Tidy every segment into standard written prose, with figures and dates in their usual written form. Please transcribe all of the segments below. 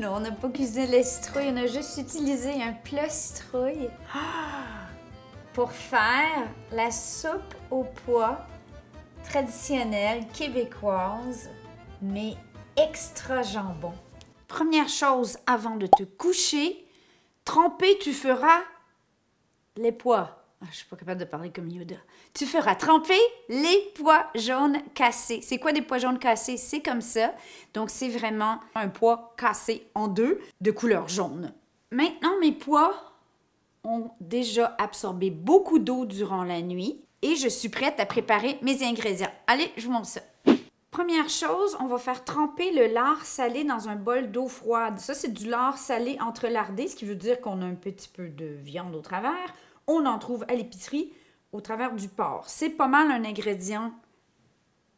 Non, on n'a pas cuisiné les citrouilles, on a juste utilisé un plat citrouille pour faire la soupe au pois traditionnelle québécoise, mais extra jambon. Première chose, avant de te coucher, tremper, tu feras les pois. Je ne suis pas capable de parler comme Yoda. Tu feras tremper les pois jaunes cassés. C'est quoi des pois jaunes cassés? C'est comme ça. Donc, c'est vraiment un pois cassé en deux de couleur jaune. Maintenant, mes pois ont déjà absorbé beaucoup d'eau durant la nuit et je suis prête à préparer mes ingrédients. Allez, je vous montre ça. Première chose, on va faire tremper le lard salé dans un bol d'eau froide. Ça, c'est du lard salé entrelardé, ce qui veut dire qu'on a un petit peu de viande au travers. On en trouve à l'épicerie au travers du porc. C'est pas mal un ingrédient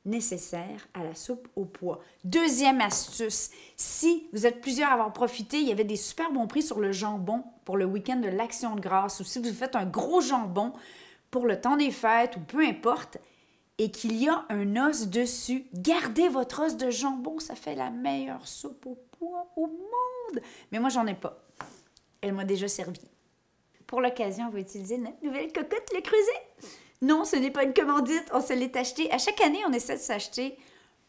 nécessaire à la soupe au pois. Deuxième astuce, si vous êtes plusieurs à avoir profité, il y avait des super bons prix sur le jambon pour le week-end de l'Action de grâce, ou si vous faites un gros jambon pour le temps des fêtes ou peu importe, et qu'il y a un os dessus, gardez votre os de jambon, ça fait la meilleure soupe au pois au monde. Mais moi, j'en ai pas. Elle m'a déjà servi. Pour l'occasion, on va utiliser notre nouvelle cocotte, le creuset. Non, ce n'est pas une commandite, on se l'est acheté. À chaque année, on essaie de s'acheter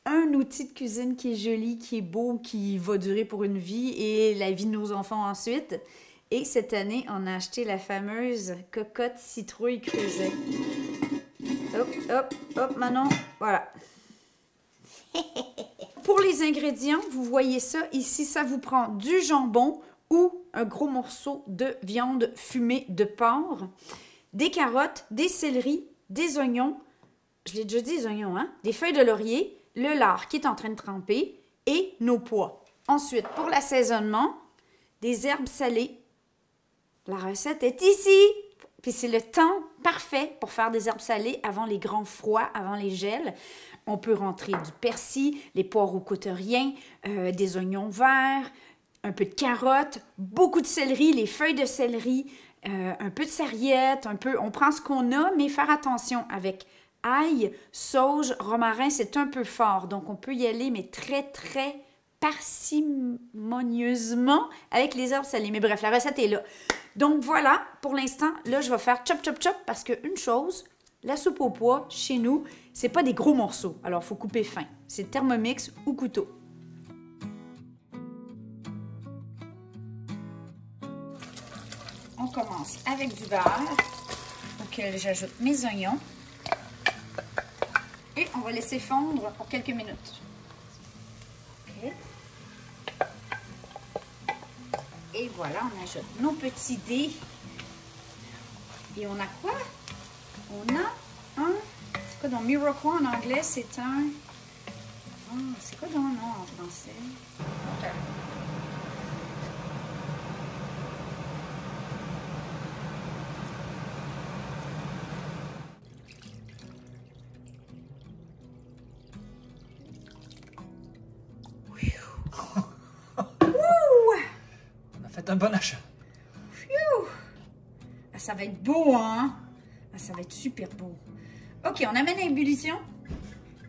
un outil de cuisine qui est joli, qui est beau, qui va durer pour une vie et la vie de nos enfants ensuite. Et cette année, on a acheté la fameuse cocotte citrouille creuset. Hop, hop, hop, Manon, voilà. Pour les ingrédients, vous voyez ça ici, ça vous prend du jambon ou un gros morceau de viande fumée de porc, des carottes, des céleris, des oignons, je l'ai déjà dit les oignons, hein? Des feuilles de laurier, le lard qui est en train de tremper et nos pois. Ensuite, pour l'assaisonnement, des herbes salées. La recette est ici! Puis c'est le temps parfait pour faire des herbes salées avant les grands froids, avant les gels. On peut rentrer du persil, les poireaux coteriens, des oignons verts, un peu de carottes, beaucoup de céleri, les feuilles de céleri, un peu de sarriette, on prend ce qu'on a, mais faire attention avec ail, sauge, romarin, c'est un peu fort. Donc, on peut y aller, mais très, très parcimonieusement avec les herbes salées. Mais bref, la recette est là. Donc, voilà, pour l'instant, là, je vais faire chop, chop, chop, parce qu'une chose, la soupe au pois, chez nous, c'est pas des gros morceaux. Alors, il faut couper fin. C'est Thermomix ou couteau. On commence avec du beurre. Donc, j'ajoute mes oignons. Et on va laisser fondre pour quelques minutes. OK. Et voilà, on ajoute nos petits dés. Et on a quoi? On a un... C'est quoi donc? Mirepoix en anglais, c'est un... Oh, c'est quoi donc le nom en français? OK. Faites un bon achat. Phew! Ah, ça va être beau, hein? Ah, ça va être super beau. OK, on amène à ébullition.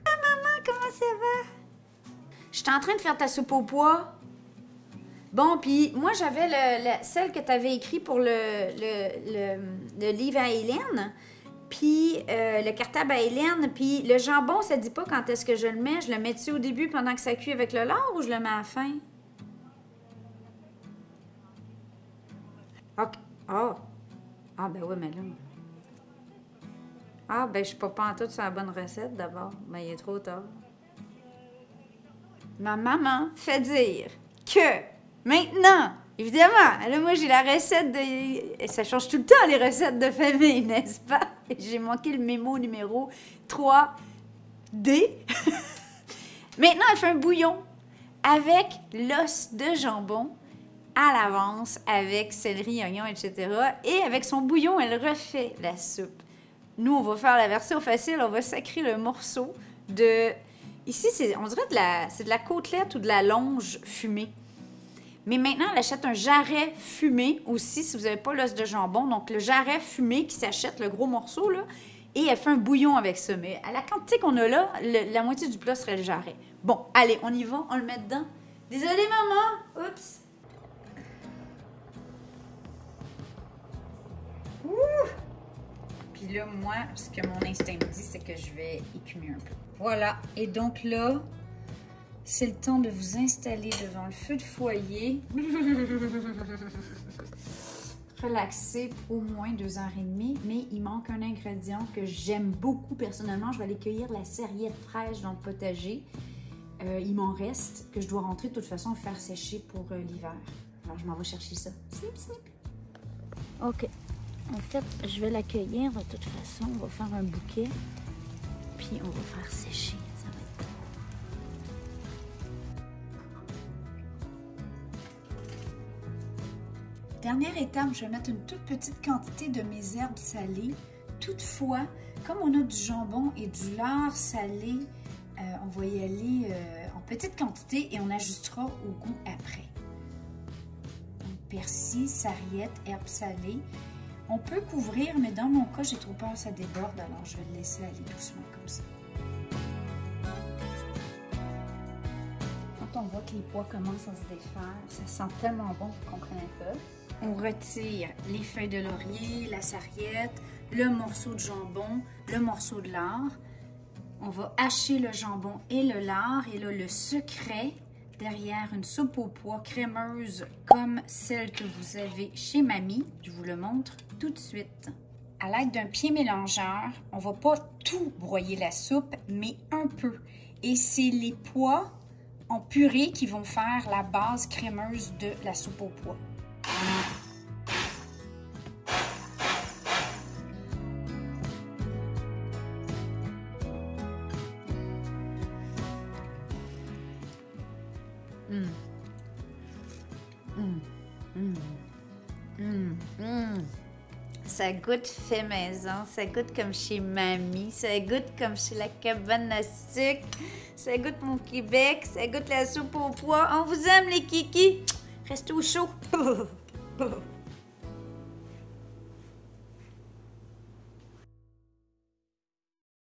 Ah, maman, comment ça va? J'étais en train de faire ta soupe au pois. Bon, puis moi, j'avais celle que tu avais écrit pour le livre à Hélène. Puis le cartable à Hélène. Puis le jambon, ça dit pas quand est-ce que je le mets. Je le mets-tu au début pendant que ça cuit avec le lard ou je le mets à la fin? OK. Ah. Ah, ben oui, mais là... Ah, ben je suis pas pantoute sur la bonne recette d'abord. Ben, il est trop tard. Ma maman fait dire que maintenant, évidemment, là, moi, j'ai la recette de... Ça change tout le temps, les recettes de famille, n'est-ce pas? J'ai manqué le mémo numéro 3D. Maintenant, elle fait un bouillon avec l'os de jambon à l'avance avec céleri, oignon, etc. Et avec son bouillon, elle refait la soupe. Nous, on va faire la version facile. On va sacrer le morceau de... Ici, on dirait c'est de la côtelette ou de la longe fumée. Mais maintenant, elle achète un jarret fumé aussi, si vous n'avez pas l'os de jambon. Donc, le jarret fumé qui s'achète, le gros morceau, là, et elle fait un bouillon avec ça. Mais à la quantité qu'on a là, la moitié du plat serait le jarret. Bon, allez, on y va, on le met dedans. Désolée, maman! Oups! Ouh! Puis là, moi, ce que mon instinct me dit, c'est que je vais écumer un peu. Voilà. Et donc là, c'est le temps de vous installer devant le feu de foyer. Relaxer pour au moins 2h30. Mais il manque un ingrédient que j'aime beaucoup personnellement. Je vais aller cueillir la sarriette fraîche dans le potager. Il m'en reste que je dois rentrer de toute façon faire sécher pour l'hiver. Alors, je m'en vais chercher ça. Snip, snip. OK. En fait, je vais l'accueillir de toute façon. On va faire un bouquet. Puis, on va faire sécher. Ça va être beau. Dernière étape, je vais mettre une toute petite quantité de mes herbes salées. Toutefois, comme on a du jambon et du lard salé, on va y aller en petite quantité et on ajustera au goût après. Donc, persil, sarriette, herbes salées. On peut couvrir, mais dans mon cas, j'ai trop peur que ça déborde, alors je vais le laisser aller doucement comme ça. Quand on voit que les pois commencent à se défaire, ça sent tellement bon, vous ne comprenez pas. On retire les feuilles de laurier, la sarriette, le morceau de jambon, le morceau de lard. On va hacher le jambon et le lard. Et là, le secret, derrière une soupe aux pois crémeuse comme celle que vous avez chez Mamie, je vous le montre tout de suite. À l'aide d'un pied mélangeur, on ne va pas tout broyer la soupe, mais un peu. Et c'est les pois en purée qui vont faire la base crémeuse de la soupe aux pois. Ça goûte fait maison, ça goûte comme chez Mamie, ça goûte comme chez la cabane à sucre, ça goûte mon Québec, ça goûte la soupe aux pois. On vous aime les kikis, restez au chaud.